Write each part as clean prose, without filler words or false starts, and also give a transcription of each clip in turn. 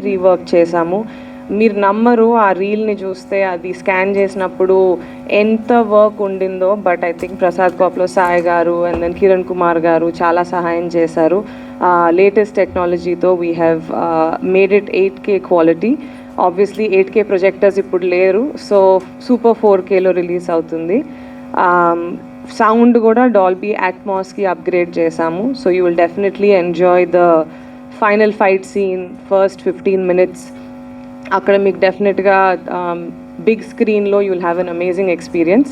Rework చేశాము. మీరు నమ్మరు, ఆ రీల్ని చూస్తే అది స్కాన్ చేసినప్పుడు ఎంత వర్క్ ఉండిందో. బట్ ఐ థింక్ ప్రసాద్ కాప్లో సాయి గారు అండ్ దెన్ కిరణ్ కుమార్ గారు చాలా సహాయం చేశారు. లేటెస్ట్ టెక్నాలజీతో we have made it 8K quality. Obviously 8K projectors ఇప్పుడు లేరు, సో సూపర్ 4Kలో రిలీజ్ అవుతుంది. సౌండ్ కూడా డాల్బీ అట్మాస్కి అప్గ్రేడ్ చేశాము. So you will definitely enjoy the final fight scene, first 15 minutes. అక్కడ మీకు డెఫినెట్గా బిగ్ స్క్రీన్లో you will have an amazing experience.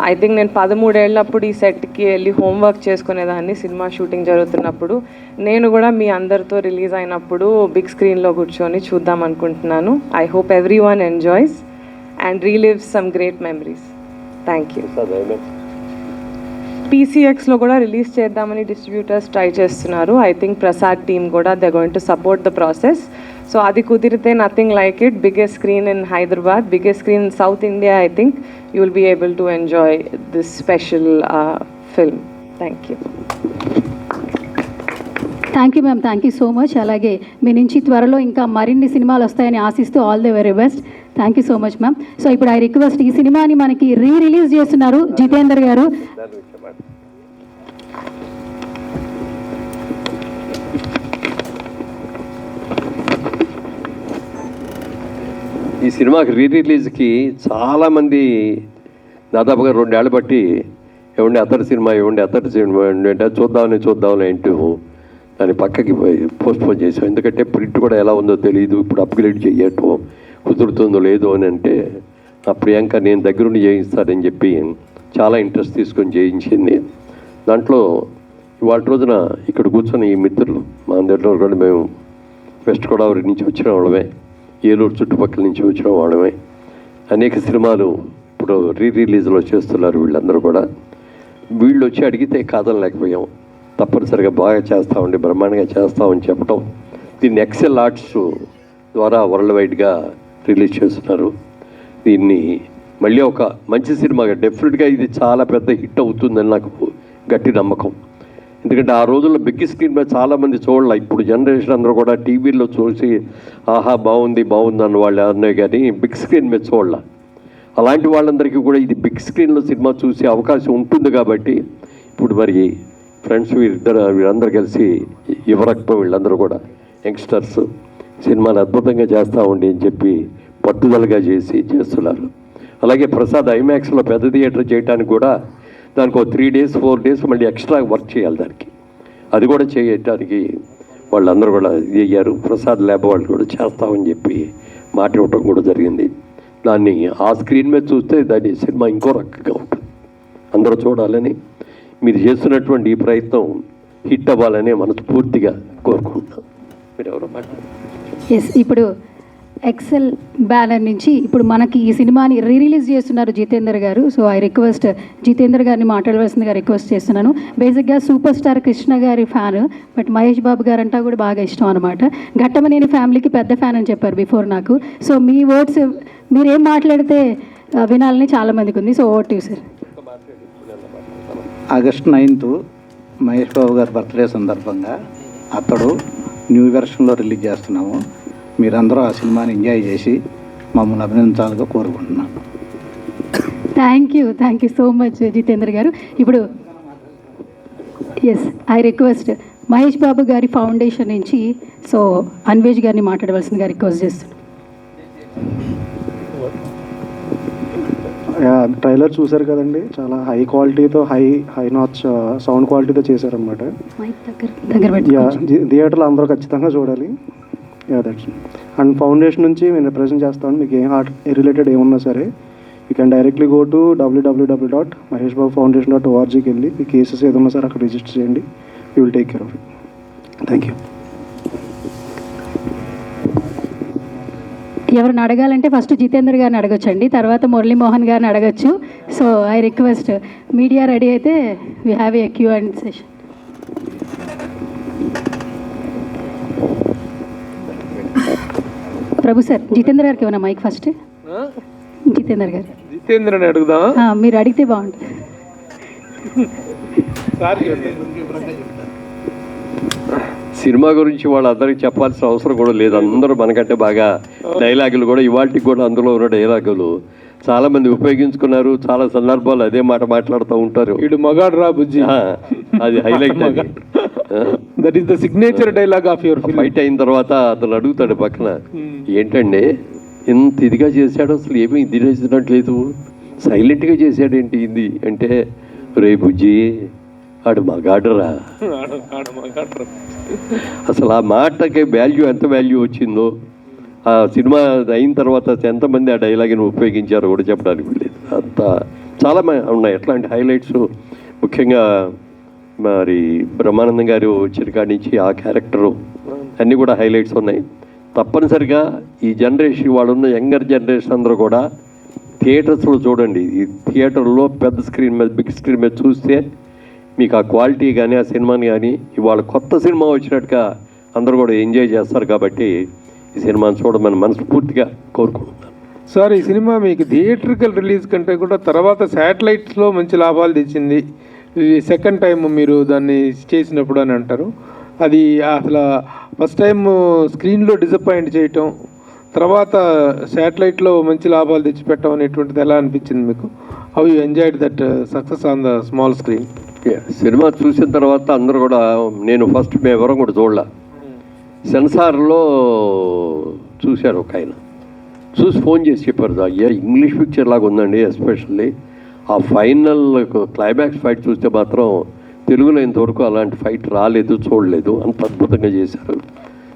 I think నేను 13 ఏళ్ళప్పుడు ఈ సెట్కి వెళ్ళి హోంవర్క్ చేసుకునేదాన్ని. సినిమా షూటింగ్ జరుగుతున్నప్పుడు నేను కూడా మీ అందరితో రిలీజ్ అయినప్పుడు బిగ్ స్క్రీన్లో కూర్చొని చూద్దాం అనుకుంటున్నాను. I hope everyone enjoys and relives some great memories. Thank you. PCXలో కూడా రిలీజ్ చేద్దామని డిస్ట్రిబ్యూటర్స్ ట్రై చేస్తున్నారు. ఐ థింక్ ప్రసాద్ టీమ్ కూడా they going to support the process. So అది కుదిరితే nothing like it. Biggest screen in Hyderabad, biggest screen in south India. I think you will be able to enjoy this special film. Thank you. Thank you ma'am, thank you so much. అలాగే మీ నుంచి త్వరలో ఇంకా మరిన్ని సినిమాలు వస్తాయని ఆశిస్తూ all the very best. Thank you so much ma'am. So ఇప్పుడు I request, ఈ సినిమాని మనకి రిలీజ్ చేస్తున్నారు జితేందర్ గారు. ఈ సినిమాకి రిలీజ్కి చాలామంది దాదాపుగా 2 ఏళ్ళు బట్టి ఏమండి అతడి సినిమా అంటే చూద్దామని అంటూ దాన్ని పక్కకి పోస్ట్పోన్ చేసాం. ఎందుకంటే ప్రింట్ కూడా ఎలా ఉందో తెలియదు, ఇప్పుడు అప్గ్రేడ్ చేయటం కుదురుతుందో లేదో అని అంటే ఆ ప్రియాంక నేను దగ్గరుండి చేయిస్తానని చెప్పి చాలా ఇంట్రెస్ట్ తీసుకొని చేయించింది. దాంట్లో ఇవాళ రోజున ఇక్కడ కూర్చొని ఈ మిత్రులు మా అందరిలో కూడా మేము వెస్ట్ గోదావరి నుంచి వచ్చిన వాళ్ళమే, ఏలూరు చుట్టుపక్కల నుంచి వచ్చిన వాళ్ళమే. అనేక సినిమాలు ఇప్పుడు రిలీజ్లో చేస్తున్నారు వీళ్ళందరూ కూడా. వీళ్ళు వచ్చి అడిగితే కాదనలేకపోయాం. తప్పనిసరిగా బాగా చేస్తామండి, బ్రహ్మాండంగా చేస్తామని చెప్పడం. దీన్ని ఎక్సెల్ ఆర్ట్స్ ద్వారా వరల్డ్ వైడ్గా రిలీజ్ చేస్తున్నారు. దీన్ని మళ్ళీ ఒక మంచి సినిమాగా డెఫినెట్గా ఇది చాలా పెద్ద హిట్ అవుతుందని నాకు గట్టి నమ్మకం. ఎందుకంటే ఆ రోజుల్లో బిగ్ స్క్రీన్ మీద చాలామంది చూడాల. ఇప్పుడు జనరేషన్ అందరూ కూడా టీవీలో చూసి ఆహా బాగుంది అన్న వాళ్ళు అన్నాయి, కానీ బిగ్ స్క్రీన్ మీద చూడాల. అలాంటి వాళ్ళందరికీ కూడా ఇది బిగ్ స్క్రీన్లో సినిమా చూసే అవకాశం ఉంటుంది. కాబట్టి ఇప్పుడు మరి ఫ్రెండ్స్ వీళ్ళందరూ కలిసి యువరక్తం వీళ్ళందరూ కూడా యంగ్స్టర్స్ సినిమాని అద్భుతంగా చేస్తామండి అని చెప్పి పట్టుదలగా చేస్తున్నారు. అలాగే ప్రసాద్ ఐమాక్స్లో పెద్ద థియేటర్ చేయడానికి కూడా దానికి 3 days 4 days మళ్ళీ ఎక్స్ట్రా వర్క్ చేయాలి దానికి. అది కూడా చేయటానికి వాళ్ళందరూ కూడా ఇది అయ్యారు. ప్రసాద్ ల్యాబ్ వాళ్ళు కూడా చేస్తామని చెప్పి మాట ఇవ్వటం కూడా జరిగింది. దాన్ని ఆ స్క్రీన్ మీద చూస్తే దాని సినిమా ఇంకో రకంగా ఉంటుంది. అందరూ చూడాలని, మీరు చేస్తున్నటువంటి ఈ ప్రయత్నం హిట్ అవ్వాలని మనస్ఫూర్తిగా కోరుకుంటున్నాం. మీరు ఎవరో మాట్లాడారు. ఎస్, ఇప్పుడు ఎక్సెల్ బ్యానర్ నుంచి ఇప్పుడు మనకి ఈ సినిమాని రిలీజ్ చేస్తున్నారు జితేందర్ గారు. సో ఐ రిక్వెస్ట్ జితేందర్ గారిని మాట్లాడవలసిందిగా రిక్వెస్ట్ చేస్తున్నాను. బేసిక్గా సూపర్ స్టార్ కృష్ణ గారి ఫ్యాన్, బట్ మహేష్ బాబు గారు అంటా కూడా బాగా ఇష్టం అనమాట. ఘట్టమనేని ఫ్యామిలీకి పెద్ద ఫ్యాన్ అని చెప్పారు బిఫోర్ నాకు. సో మీ వర్డ్స్ మీరేం మాట్లాడితే వినాలని చాలామందికి ఉంది. So over to you sir. August 9th Mahesh Babu గారి బర్త్డే సందర్భంగా అతడు న్యూ వెర్షన్లో రిలీజ్ చేస్తున్నాము. మీరందరూ ఆ సినిమాని ఎంజాయ్ చేసి మమ్మల్ని అభినందించాలని కోరుకుంటున్నాను. Thank you so much Jitender garu. ఇప్పుడు yes, I request Mahesh Babu గారి ఫౌండేషన్ నుంచి సో అన్వేష్ గారిని మాట్లాడవలసిందిగా రిక్వెస్ట్ చేస్తున్నాను. ట్రైలర్ చూసారు కదండి, చాలా హై క్వాలిటీతో హై నాచ్ సౌండ్ క్వాలిటీతో చేశారనమాట. థియేటర్లో అందరూ ఖచ్చితంగా చూడాలి. దట్స్ అండ్ ఫౌండేషన్ నుంచి మేము రిప్రజెంట్ చేస్తాను. మీకు ఏ ఆర్ట్ రిలేటెడ్ ఏమున్నా సరే you can directly go to www.maheshbabufoundation.orgకి వెళ్ళి మీ కేసెస్ ఏదన్నా సరే అక్కడ రిజిస్టర్ చేయండి. You will take care of it. Thank you. ఎవరిని అడగాలంటే ఫస్ట్ జితేందర్ గారిని అడగొచ్చండి, తర్వాత మురళీమోహన్ గారిని అడగచ్చు. So I request media ready అయితే we have a Q&A session. Prabhu sir, Jitender గారికి ఏమన్నా మైక్ ఫస్ట్. జితేందర్ గారు, జితేంద్రని అడుగుదా? మీరు అడిగితే బాగుంటుంది. సినిమా గురించి వాళ్ళందరికీ చెప్పాల్సిన అవసరం కూడా లేదు. అందరూ మనకంటే బాగా డైలాగులు కూడా ఇవాళకి కూడా అందులో ఉన్న డైలాగులు చాలా మంది ఉపయోగించుకున్నారు. చాలా సందర్భాలు అదే మాట మాట్లాడుతూ ఉంటారు. ఇడు మగాడు రా బుజ్జి, అది highlight. That is the signature dialogue of your fight అయిన తర్వాత అతను అడుగుతాడు పక్కన, ఏంటండి ఇంత ఇదిగా చేశాడు, అసలు ఏమీ ఇది చేసినట్లేదు, సైలెంట్గా చేశాడేంటి ఇది అంటే, రే బుజ్జి ఆడు మగాడురా. అసలు ఆ మాటకి వాల్యూ ఎంత వాల్యూ వచ్చిందో, ఆ సినిమా అయిన తర్వాత ఎంతమంది ఆ డైలాగ్ని ఉపయోగించారో కూడా చెప్పడానికి లేదు. అంత చాలా ఉన్నాయి ఎట్లాంటి హైలైట్స్. ముఖ్యంగా మరి బ్రహ్మానందం గారు వచ్చిన కాడి నుంచి ఆ క్యారెక్టరు అన్నీ కూడా హైలైట్స్ ఉన్నాయి. తప్పనిసరిగా ఈ జనరేషన్ వాళ్ళున్న యంగర్ జనరేషన్ అందరూ కూడా థియేటర్స్లో చూడండి. ఈ థియేటర్లో పెద్ద స్క్రీన్ మీద, బిగ్ స్క్రీన్ మీద చూస్తే మీకు ఆ క్వాలిటీ కానీ ఆ సినిమాని కానీ ఇవాళ కొత్త సినిమా వచ్చినట్టుగా అందరూ కూడా ఎంజాయ్ చేస్తారు. కాబట్టి ఈ సినిమాని చూడమని మనస్ఫూర్తిగా కోరుకుంటున్నాను. సార్, ఈ సినిమా మీకు థియేట్రికల్ రిలీజ్ కంటే కూడా తర్వాత శాటిలైట్స్లో మంచి లాభాలు తెచ్చింది. సెకండ్ టైం మీరు దాన్ని చేసినప్పుడు అని అంటారు. అది అసలు ఫస్ట్ టైం స్క్రీన్లో డిసప్పాయింట్ చేయటం, తర్వాత శాటిలైట్లో మంచి లాభాలు తెచ్చిపెట్టడం అనేటువంటిది ఎలా అనిపించింది మీకు? How you enjoyed that success on the small screen? Cinema చూసిన తర్వాత అందరూ కూడా, నేను ఫస్ట్ మేము ఎవరం కూడా చూడలే, సెన్సార్లో చూశారు ఒక ఆయన, చూసి ఫోన్ చేసి చెప్పారు, అయ్యా ఇంగ్లీష్ పిక్చర్ లాగా ఉందండి, ఎస్పెషల్లీ ఆ ఫైనల్ క్లైమాక్స్ ఫైట్ చూస్తే మాత్రం తెలుగులో ఇంతవరకు అలాంటి ఫైట్ రాలేదు, చూడలేదు, అంత అద్భుతంగా చేశారు,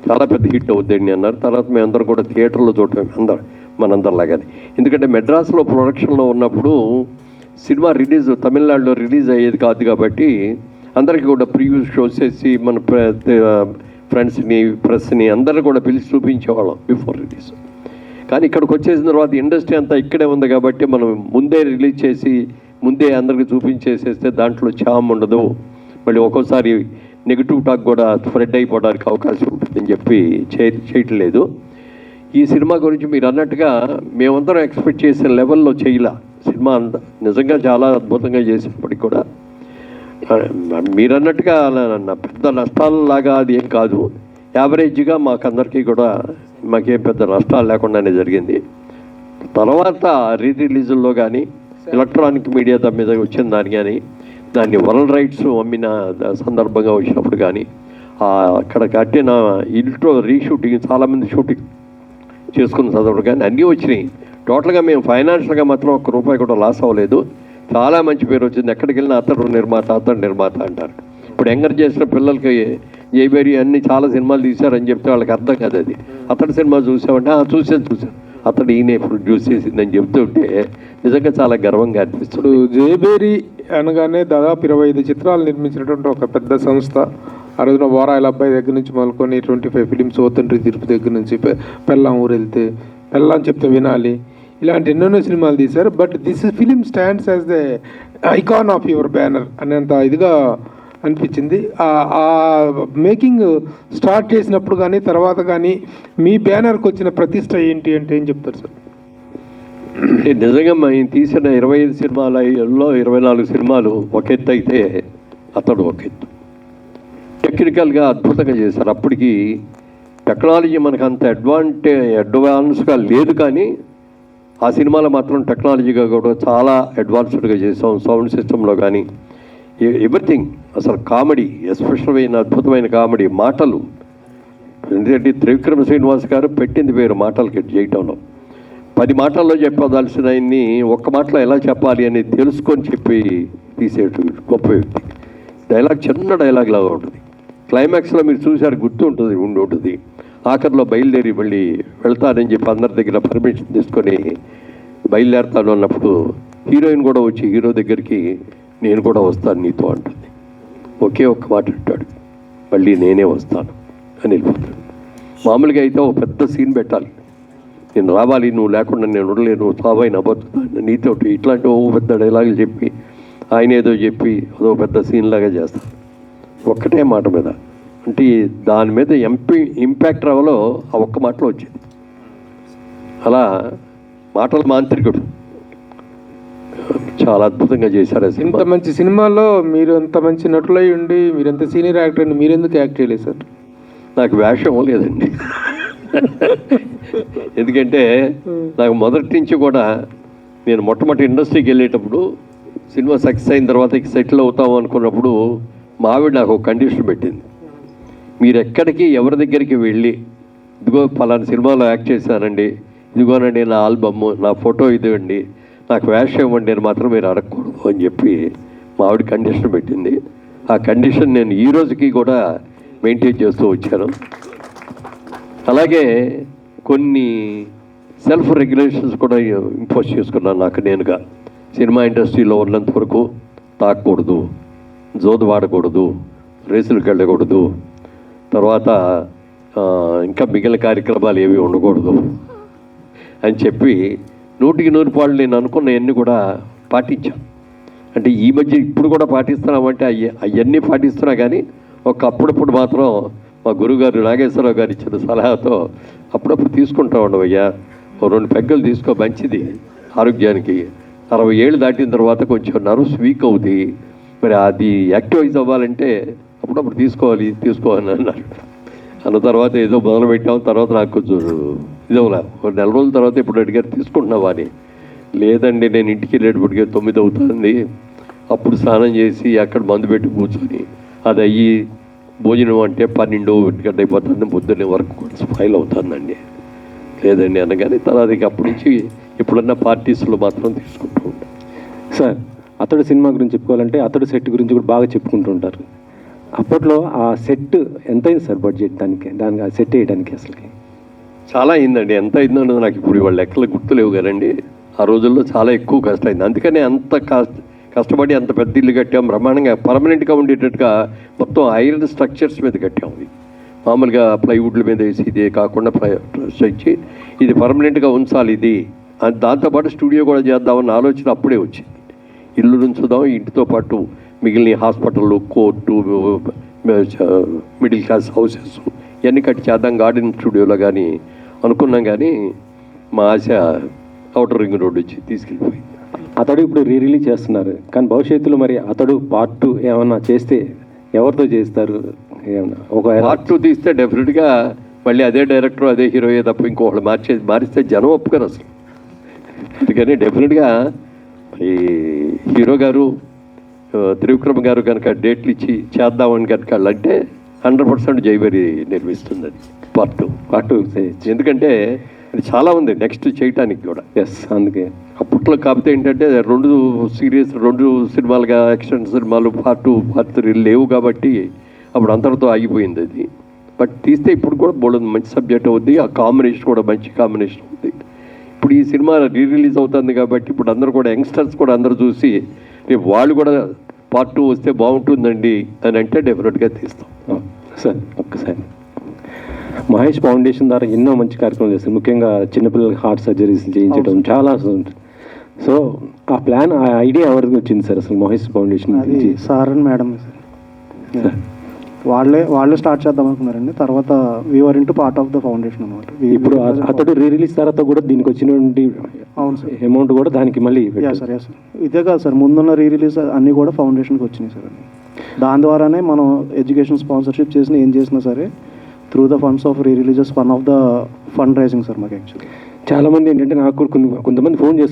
చాలా పెద్ద హిట్ అవుద్దండి అన్నారు. తర్వాత మేమందరం కూడా థియేటర్లో చూడటం మనందరిలాగానే. ఎందుకంటే మెడ్రాస్లో ప్రొడక్షన్లో ఉన్నప్పుడు సినిమా రిలీజ్ తమిళనాడులో రిలీజ్ అయ్యేది కాదు కాబట్టి అందరికీ కూడా ప్రివ్యూ షోస్ చేసి మన ఫ్రెండ్స్ని, ప్రెస్ని అందరిని కూడా పిలిచి చూపించేవాళ్ళం బిఫోర్ రిలీజ్. కానీ ఇక్కడికి వచ్చేసిన తర్వాత ఇండస్ట్రీ అంతా ఇక్కడే ఉంది కాబట్టి మనం ముందే రిలీజ్ చేసి ముందే అందరికీ చూపించేసేస్తే దాంట్లో ఛామ్ ఉండదు, మళ్ళీ ఒక్కోసారి నెగిటివ్ టాక్ కూడా స్ప్రెడ్ అయిపోవడానికి అవకాశం ఉంటుందని చెప్పి చేయట్లేదు. ఈ సినిమా గురించి మీరు అన్నట్టుగా మేమందరం ఎక్స్పెక్ట్ చేసే లెవెల్లో చేయలే. సినిమా నిజంగా చాలా అద్భుతంగా చేసినప్పటికీ కూడా మీరు అన్నట్టుగా పెద్ద నష్టాలలాగా అది ఏం కాదు, యావరేజ్గా మాకందరికీ కూడా మాకేం పెద్ద నష్టాలు లేకుండానే జరిగింది. తర్వాత రిలీజుల్లో కానీ ఎలక్ట్రానిక్ మీడియా దాని మీద వచ్చిన దాన్ని కానీ, దాన్ని వరల్డ్ రైట్స్ అమ్మిన సందర్భంగా వచ్చినప్పుడు కానీ, అక్కడ కట్టిన ఇంట్లో రీషూటింగ్ చాలామంది షూటింగ్ చేసుకున్న సందర్భం కానీ అన్నీ వచ్చినాయి. టోటల్గా మేము ఫైనాన్షియల్గా మాత్రం ఒక్క రూపాయి కూడా లాస్ అవ్వలేదు. చాలా మంచి పేరు వచ్చింది. ఎక్కడికి వెళ్ళినా అతడు నిర్మాత అంటారు. ఇప్పుడు యంగర్ చేసిన పిల్లలకి జైబేరి అన్ని చాలా సినిమాలు తీశారని చెప్తే వాళ్ళకి అర్థం కాదు. అది అతడి సినిమా చూసామంటే చూశాను అతడు ఈయన ప్రొడ్యూస్ చేసిందని చెప్తుంటే నిజంగా చాలా గర్వంగా అనిపిస్తుంది. జైబేరి అనగానే దాదాపు 25 చిత్రాలు నిర్మించినటువంటి ఒక పెద్ద సంస్థ. ఆ రోజున వారాయిల అబ్బాయి దగ్గర నుంచి మొదలుకొని 25 ఫిలిమ్స్, ఓతండ్రి తిరుపు దగ్గర నుంచి పెళ్ళాం ఊరు వెళ్తే, పెళ్ళాం చెప్తే వినాలి, ఇలాంటి ఎన్నెన్నో సినిమాలు తీశారు. But this film stands as the icon of your banner అనేంత ఇదిగా అనిపించింది. ఆ మేకింగ్ స్టార్ట్ చేసినప్పుడు కానీ తర్వాత కానీ మీ బ్యానర్కి వచ్చిన ప్రతిష్ట ఏంటి అంటే ఏం చెప్తారు సార్? నిజంగా మేము తీసిన 25 సినిమాలలో 24 సినిమాలు ఒక ఎత్తు అయితే అతడు ఒక ఎత్తు. టెక్నికల్గా అద్భుతంగా చేశారు. అప్పటికి టెక్నాలజీ మనకు అంత అడ్వాన్స్గా లేదు, కానీ ఆ సినిమాలో మాత్రం టెక్నాలజీగా కూడా చాలా అడ్వాన్స్డ్గా చేసాం. సౌండ్ సిస్టంలో కానీ ఎవ్రీథింగ్. అసలు కామెడీ, ఎస్పెషల్ అయిన అద్భుతమైన కామెడీ, మాటలు. ఎందుకంటే త్రివిక్రమ శ్రీనివాస్ గారు పెట్టింది పేరు మాటలకి చేయటంలో. 10 మాటల్లో చెప్పదలసిన ఆయన్ని ఒక్క మాటలో ఎలా చెప్పాలి అని తెలుసుకొని చెప్పి తీసేటు గొప్ప వ్యక్తి. డైలాగ్ చిన్న డైలాగ్ లాగా ఉంటుంది. క్లైమాక్స్లో మీరు చూశారు, గుర్తు ఉంటుంది. ఆఖరిలో బయలుదేరి మళ్ళీ వెళ్తానని చెప్పి అందరి దగ్గర పర్మిషన్ తీసుకొని బయలుదేరుతాను అన్నప్పుడు హీరోయిన్ కూడా వచ్చి హీరో దగ్గరికి నేను కూడా వస్తాను నీతో అంటుంది. ఒకే ఒక్క మాట అంటాడు, మళ్ళీ నేనే వస్తాను అని వెళ్ళిపోతాడు. మామూలుగా అయితే ఒక పెద్ద సీన్ పెట్టాలి, నేను రావాలి, నువ్వు లేకుండా నేను ఉండలేను, సావైన బతుకుతాను నీతో, ఇట్లాంటి ఓ పెద్ద డైలాగులు చెప్పి ఆయన ఏదో చెప్పి అదో పెద్ద సీన్ లాగా చేస్తాను ఒక్కటే మాట మీద. అంటే దాని మీద ఇంపాక్ట్ రావాలో ఆ ఒక్క మాటలో వచ్చింది. అలా మాటల మాంత్రికుడు చాలా అద్భుతంగా చేశారు. ఇంత మంచి సినిమాలో మీరు అంత మంచి నటులై ఉండి మీరు ఎంత సీనియర్ యాక్టర్ అని మీరెందుకు యాక్ట్ చేయలేదు సార్? నాకు వేషం లేదండి. ఎందుకంటే నాకు మొదటి నుంచి కూడా నేను మొట్టమొదటి ఇండస్ట్రీకి వెళ్ళేటప్పుడు సినిమా సక్సెస్ అయిన తర్వాత ఇక సెటిల్ అవుతాం అనుకున్నప్పుడు మా ఆవిడ నాకు ఒక కండిషన్ పెట్టింది. మీరు ఎక్కడికి ఎవరి దగ్గరికి వెళ్ళి ఇదిగో పలానా సినిమాలో యాక్ట్ చేశానండి, ఇదిగోనండి నా ఆల్బమ్, నా ఫోటో ఇదివ్వండి, నాకు వేషం ఇవ్వండి అని మాత్రం మీరు అడగకూడదు అని చెప్పి మా ఆవిడ కండిషన్ పెట్టింది. ఆ కండిషన్ నేను ఈ రోజుకి కూడా మెయింటైన్ చేస్తూ వచ్చాను. అలాగే కొన్ని సెల్ఫ్ రెగ్యులేషన్స్ కూడా ఇంపోజ్ చేసుకున్నాను నాకు నేనుగా. సినిమా ఇండస్ట్రీలో ఉన్నంత వరకు తాగకూడదు, జోదు వాడకూడదు, రేసులకు వెళ్ళకూడదు, తర్వాత ఇంకా మిగిలిన కార్యక్రమాలు ఏవి ఉండకూడదు అని చెప్పి 100% నేను అనుకున్నవన్నీ కూడా పాటించాను. అంటే ఈ మధ్య ఇప్పుడు కూడా పాటిస్తున్నామంటే అవన్నీ పాటిస్తున్నా కానీ అప్పుడప్పుడు మాత్రం మా గురుగారు నాగేశ్వరరావు గారు ఇచ్చిన సలహాతో అప్పుడప్పుడు తీసుకుంటా ఉండవయ్యా, 2 పెగ్గలు తీసుకో, మంచిది ఆరోగ్యానికి. 60 ఏళ్ళు దాటిన తర్వాత కొంచెం నర్వ్స్ వీక్ అవుతుంది, మరి అది యాక్టివైజ్ అవ్వాలంటే అప్పుడప్పుడు తీసుకోవాలి అన్నారు. అన్న తర్వాత ఏదో మొదలుపెట్టాం. తర్వాత నాకు కొంచెం ఇదవలా, 1 నెల రోజుల తర్వాత ఇప్పుడు అడిగారు తీసుకుంటున్నావా అని. లేదండి, నేను ఇంటికి వెళ్ళేటప్పటికే 9 అవుతుంది, అప్పుడు స్నానం చేసి అక్కడ మందు పెట్టి కూర్చొని అది అయ్యి భోజనం అంటే 12 గంట అయిపోతుంది, పొద్దున్నే వరకు కూడా స్పాయిల్ అవుతుందండి. లేదండి అనగానే తర్వాత అప్పటి నుంచి ఎప్పుడన్నా పార్టీస్లో మాత్రం తీసుకుంటూ ఉంటాం. సార్, అతడు సినిమా గురించి చెప్పుకోవాలంటే అతడు సెట్ గురించి కూడా బాగా చెప్పుకుంటూ ఉంటారు. అప్పట్లో ఆ సెట్ ఎంత అయింది సార్ బడ్జెట్ దానికి ఆ సెట్ వేయడానికి? అసలుకి చాలా అయిందండి. ఎంత అయిందో నాకు ఇప్పుడు ఇవాళ లెక్కలు గుర్తులేవు కదండి. ఆ రోజుల్లో చాలా ఎక్కువ కష్టమైంది. అందుకనే అంత కష్టపడి అంత పెద్ద ఇల్లు కట్టాం, బ్రహ్మాండంగా పర్మనెంట్గా ఉండేటట్టుగా మొత్తం ఐరన్ స్ట్రక్చర్స్ మీద కట్టాము. ఇది మామూలుగా ప్లైవుడ్ల మీద వేసి ఇదే కాకుండా ఇచ్చి ఇది పర్మనెంట్గా ఉంచాలి, ఇది దాంతోపాటు స్టూడియో కూడా చేద్దామన్న ఆలోచన అప్పుడే వచ్చింది. ఇల్లు నుంచుదాం, ఇంటితో పాటు మిగిలిన hospital, court, middle class houses ఇవన్నీ కట్టి చేద్దాం గార్డెన్ స్టూడియోలో కానీ అనుకున్నాం. కానీ మా ఆశ అవుటర్ రింగ్ రోడ్ వచ్చి తీసుకెళ్ళిపోయింది. అతడు ఇప్పుడు రిలీజ్ చేస్తున్నారు, కానీ భవిష్యత్తులో మరి అతడు పార్ట్ 2 ఏమన్నా చేస్తే ఎవరితో చేస్తారు? ఏమన్నా ఒక పార్ట్ 2 తీస్తే డెఫినెట్గా మళ్ళీ అదే డైరెక్టర్, అదే హీరోయే తప్ప ఇంకొకళ్ళు మారిస్తే జనం ఒప్పుకోరు అసలు. అందుకని డెఫినెట్గా ఈ హీరో గారు త్రివిక్రమ్ గారు కనుక డేట్లు ఇచ్చి చేద్దామని కనుక అంటే 100% జైవరి నిర్మిస్తుంది అది పార్ట్ 2. ఎందుకంటే అది చాలా ఉంది నెక్స్ట్ చేయటానికి కూడా. ఎస్, అందుకే అప్పట్లో కాకపోతే ఏంటంటే 2 సినిమాలుగా యాక్షన్ సినిమాలు పార్ట్ 2, పార్ట్ 3 లేవు కాబట్టి అప్పుడు అంతటితో ఆగిపోయింది అది. బట్ తీస్తే ఇప్పుడు కూడా బోల్డ్ మంచి సబ్జెక్ట్ అవుద్ది, ఆ కాంబినేషన్ కూడా మంచి కాంబినేషన్ అవుద్ది. ఇప్పుడు ఈ సినిమా రిలీజ్ అవుతుంది కాబట్టి ఇప్పుడు అందరూ కూడా యంగ్స్టర్స్ కూడా అందరూ చూసి రేపు వాళ్ళు కూడా పార్ట్ 2 వస్తే బాగుంటుందండి అని అంటే డెఫినెట్గా తీస్తాం. సార్, ఒక్కసారి మహేష్ ఫౌండేషన్ ద్వారా ఎన్నో మంచి కార్యక్రమాలు చేస్తారు, ముఖ్యంగా చిన్నపిల్లలకి హార్ట్ సర్జరీస్ చేయించడం చాలా. సో ఆ ప్లాన్, ఆ ఐడియా ఎవరికి వచ్చింది సార్ అసలు మహేష్ ఫౌండేషన్? అది సార్ అండ్ మేడం సార్, వాళ్ళే స్టార్ట్ చేద్దాం అనుకున్నారండి. తర్వాత we're into part of the foundation అనమాట. ఇప్పుడు అతడు రిలీజ్ తర్వాత కూడా దీనికి వచ్చినటువంటి అవును సార్, అమౌంట్ కూడా దానికి మళ్ళీ సార్ ఇదే కాదు సార్, ముందున్న రిలీజ్ అన్నీ కూడా ఫౌండేషన్కి వచ్చినాయి సార్. దాని ద్వారానే మనం ఎడ్యుకేషన్ స్పాన్సర్షిప్ చేసిన ఏం చేసినా సరే through the funds of releases one of the fund raising sir మాకు. యాక్చువల్లీ చాలామంది ఏంటంటే నాకు కొంతమంది ఫోన్ చేస్తున్నారు.